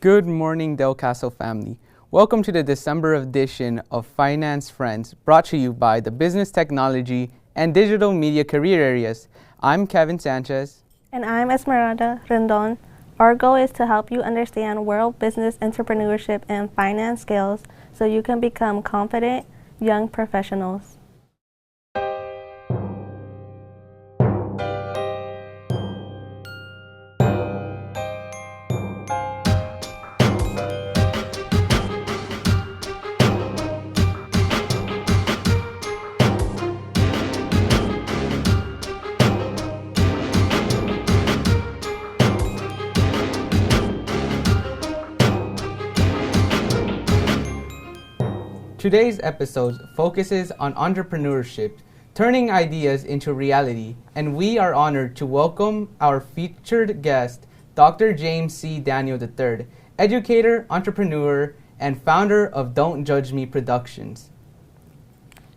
Good morning, Del Castle family. Welcome to the December edition of Finance Friends, brought to you by the Business Technology and Digital Media career areas. I'm Kevin Sanchez. And I'm Esmeralda Rendon. Our goal is to help you understand world business entrepreneurship and finance skills so you can become confident young professionals. Today's episode focuses on entrepreneurship, turning ideas into reality, and we are honored to welcome our featured guest, Dr. James C. Daniel III, educator, entrepreneur, and founder of Don't Judge Me Productions.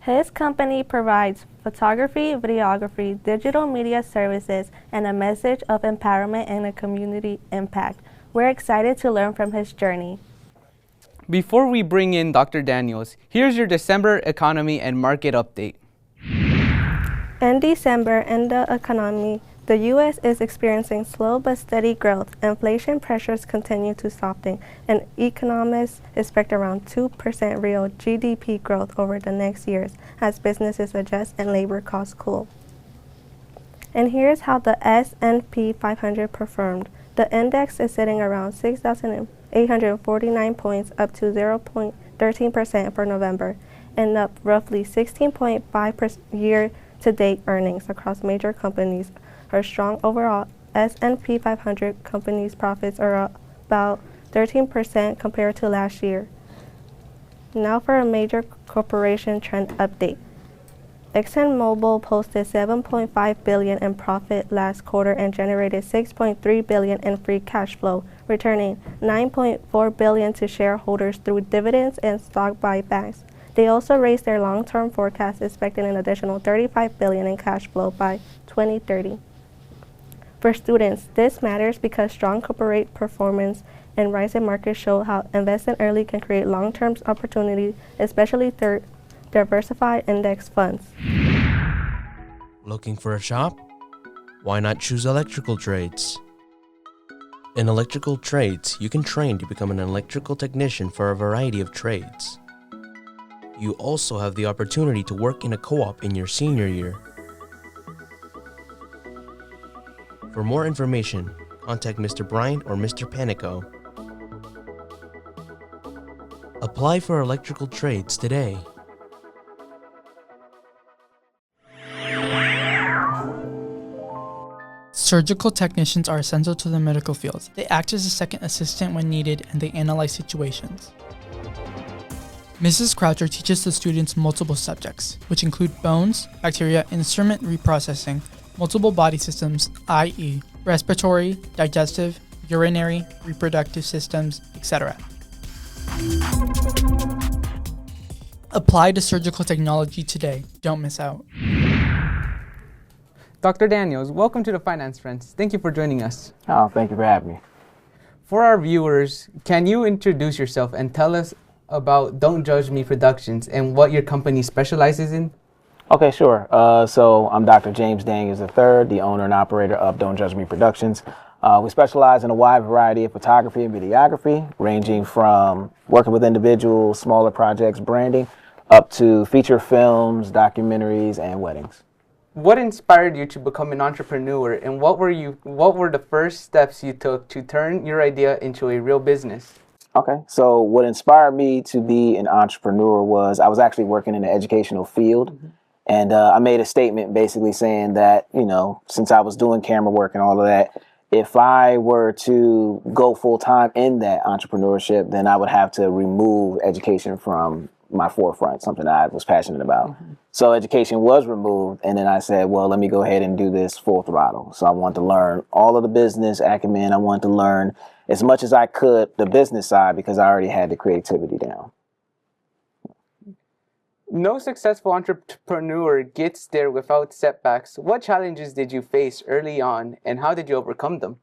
His company provides photography, videography, digital media services, and a message of empowerment and a community impact. We're excited to learn from his journey. Before we bring in Dr. Daniels, here's your December economy and market update. In December, in the economy, the U.S. is experiencing slow but steady growth. Inflation pressures continue to soften, and economists expect around 2% real GDP growth over the next years as businesses adjust and labor costs cool. And here's how the S&P 500 performed. The index is sitting around 6,849 points, up to 0.13% for November, and up roughly 16.5% year-to-date. Earnings across major companies are strong. Overall, S&P 500 companies' profits are up about 13% compared to last year. Now for a major corporation trend update. ExxonMobil posted $7.5 billion in profit last quarter and generated $6.3 billion in free cash flow, returning $9.4 billion to shareholders through dividends and stock buybacks. They also raised their long-term forecast, expecting an additional $35 billion in cash flow by 2030. For students, this matters because strong corporate performance and rising markets show how investing early can create long-term opportunities, especially through diversified index funds. Looking for a shop? Why not choose electrical trades? In electrical trades, you can train to become an electrical technician for a variety of trades. You also have the opportunity to work in a co-op in your senior year. For more information, contact Mr. Bryant or Mr. Panico. Apply for electrical trades today. Surgical technicians are essential to the medical field. They act as a second assistant when needed, and they analyze situations. Mrs. Croucher teaches the students multiple subjects, which include bones, bacteria, instrument reprocessing, multiple body systems, i.e., respiratory, digestive, urinary, reproductive systems, etc. Apply to surgical technology today. Don't miss out. Dr. Daniels, welcome to the Finance Friends. Thank you for joining us. Oh, thank you for having me. For our viewers, can you introduce yourself and tell us about Don't Judge Me Productions and what your company specializes in? Okay, sure. So I'm Dr. James Daniels III, the owner and operator of Don't Judge Me Productions. We specialize in a wide variety of photography and videography, ranging from working with individuals, smaller projects, branding, up to feature films, documentaries, and weddings. What inspired you to become an entrepreneur, and what were the first steps you took to turn your idea into a real business? Okay, so what inspired me to be an entrepreneur was I was actually working in the educational field, and I made a statement basically saying that, since I was doing camera work and all of that, if I were to go full time in that entrepreneurship, then I would have to remove education from my forefront, something that I was passionate about. So education was removed, and then I said, well, let me go ahead and do this full throttle. So I wanted to learn all of the business acumen. I wanted to learn as much as I could the business side because I already had the creativity down. No successful entrepreneur gets there without setbacks. What challenges did you face early on, and how did you overcome them?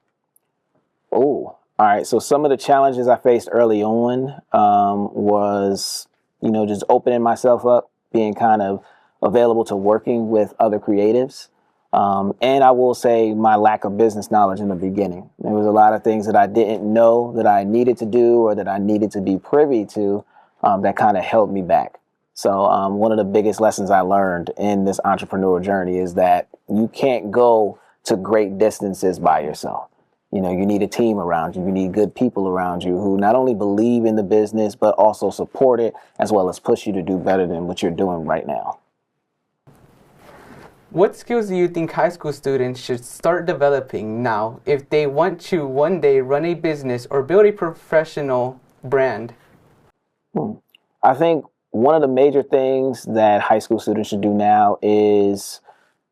Oh, All right, so some of the challenges I faced early on was, just opening myself up, being kind of available to working with other creatives. And I will say my lack of business knowledge in the beginning. There was a lot of things that I didn't know that I needed to do or that I needed to be privy to that kind of held me back. So one of the biggest lessons I learned in this entrepreneurial journey is that you can't go to great distances by yourself. You need a team around you. You need good people around you who not only believe in the business, but also support it as well as push you to do better than what you're doing right now. What skills do you think high school students should start developing now if they want to one day run a business or build a professional brand? I think one of the major things that high school students should do now is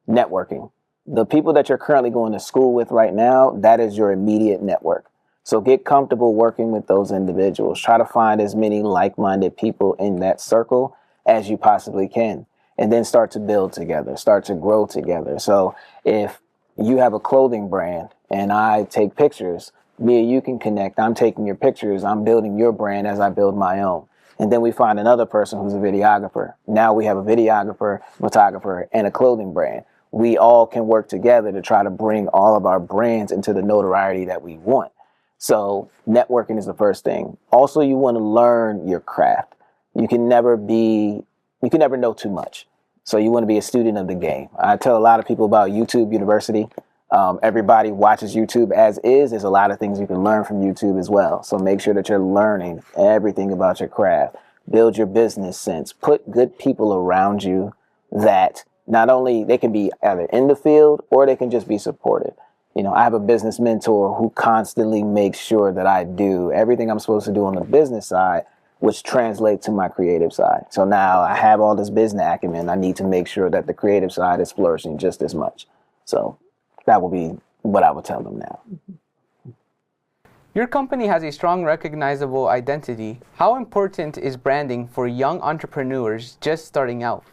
networking. The people that you're currently going to school with right now, that is your immediate network. So get comfortable working with those individuals. Try to find as many like-minded people in that circle as you possibly can. And then start to build together, start to grow together. So if you have a clothing brand and I take pictures, me and you can connect. I'm taking your pictures. I'm building your brand as I build my own. And then we find another person who's a videographer. Now we have a videographer, photographer, and a clothing brand. We all can work together to try to bring all of our brands into the notoriety that we want. So networking is the first thing. Also, you want to learn your craft. You can never know too much. So you want to be a student of the game. I tell a lot of people about YouTube University. Everybody watches YouTube as is. There's a lot of things you can learn from YouTube as well. So make sure that you're learning everything about your craft. Build your business sense. Put good people around you that not only they can be either in the field or they can just be supported. I have a business mentor who constantly makes sure that I do everything I'm supposed to do on the business side, which translates to my creative side. So now I have all this business acumen. I need to make sure that the creative side is flourishing just as much. So that will be what I would tell them now. Your company has a strong recognizable identity. How important is branding for young entrepreneurs just starting out?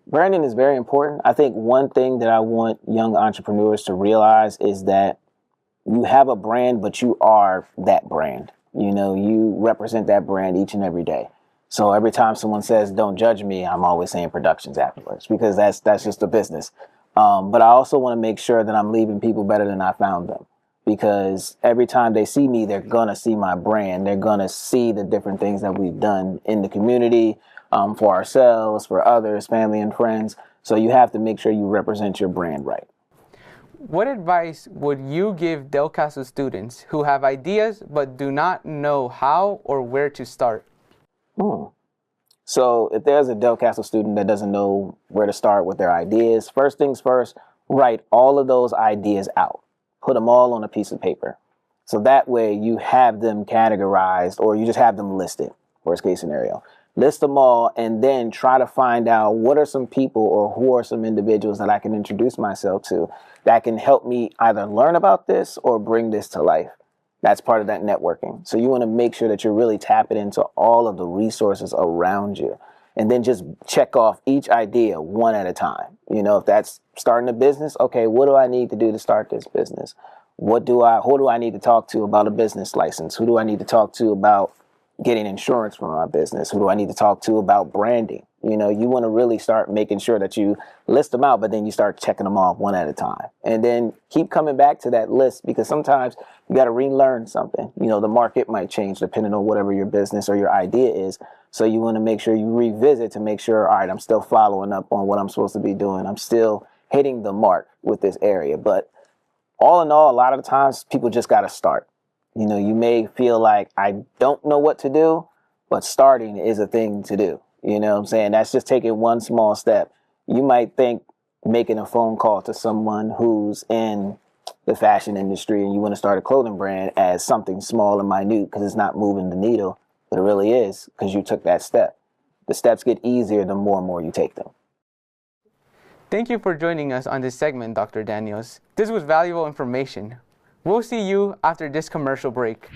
Branding is very important. I think one thing that I want young entrepreneurs to realize is that you have a brand, but you are that brand. You represent that brand each and every day. So every time someone says, "Don't judge me," I'm always saying productions afterwards because that's just the business. But I also want to make sure that I'm leaving people better than I found them, because every time they see me, they're going to see my brand. They're going to see the different things that we've done in the community, for ourselves, for others, family and friends. So you have to make sure you represent your brand right. What advice would you give Del Caso students who have ideas but do not know how or where to start? So if there's a Del Caso student that doesn't know where to start with their ideas, first things first, write all of those ideas out. Put them all on a piece of paper. So that way you have them categorized or you just have them listed, worst case scenario. List them all and then try to find out what are some people or who are some individuals that I can introduce myself to that can help me either learn about this or bring this to life. That's part of that networking. So you want to make sure that you're really tapping into all of the resources around you and then just check off each idea one at a time. If that's starting a business, okay, what do I need to do to start this business? Who do I need to talk to about a business license? Who do I need to talk to about getting insurance for my business? Who do I need to talk to about branding? You want to really start making sure that you list them out, but then you start checking them off one at a time. And then keep coming back to that list because sometimes you got to relearn something. The market might change depending on whatever your business or your idea is. So you want to make sure you revisit to make sure, all right, I'm still following up on what I'm supposed to be doing. I'm still hitting the mark with this area. But all in all, a lot of the times people just got to start. You may feel like I don't know what to do, but starting is a thing to do. That's just taking one small step. You might think making a phone call to someone who's in the fashion industry and you want to start a clothing brand as something small and minute because it's not moving the needle, but it really is because you took that step. The steps get easier the more and more you take them. Thank you for joining us on this segment, Dr. Daniels. This was valuable information. We'll see you after this commercial break.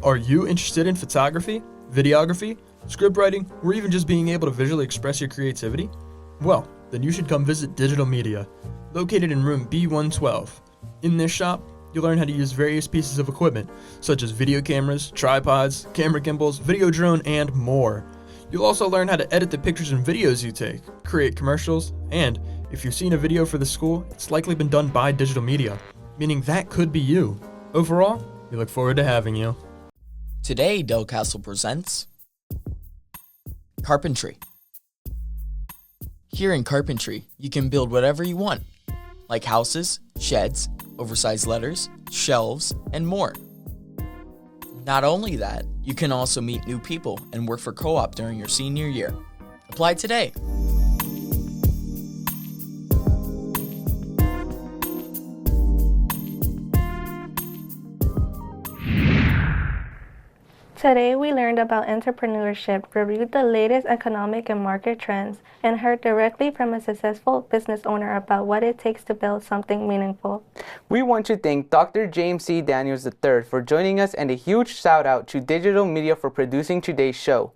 Are you interested in photography, videography, script writing, or even just being able to visually express your creativity? Well, then you should come visit Digital Media, located in room B112. In this shop, you'll learn how to use various pieces of equipment, such as video cameras, tripods, camera gimbals, video drone, and more. You'll also learn how to edit the pictures and videos you take, create commercials, and if you've seen a video for the school, it's likely been done by digital media, meaning that could be you. Overall, we look forward to having you. Today, Del Castle presents Carpentry. Here in carpentry, you can build whatever you want, like houses, sheds, oversized letters, shelves, and more. Not only that, you can also meet new people and work for co-op during your senior year. Apply today. Today we learned about entrepreneurship, reviewed the latest economic and market trends, and heard directly from a successful business owner about what it takes to build something meaningful. We want to thank Dr. James C. Daniels III for joining us, and a huge shout out to Digital Media for producing today's show.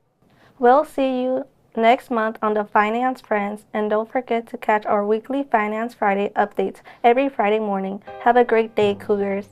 We'll see you next month on the Finance Friends, and don't forget to catch our weekly Finance Friday updates every Friday morning. Have a great day, Cougars.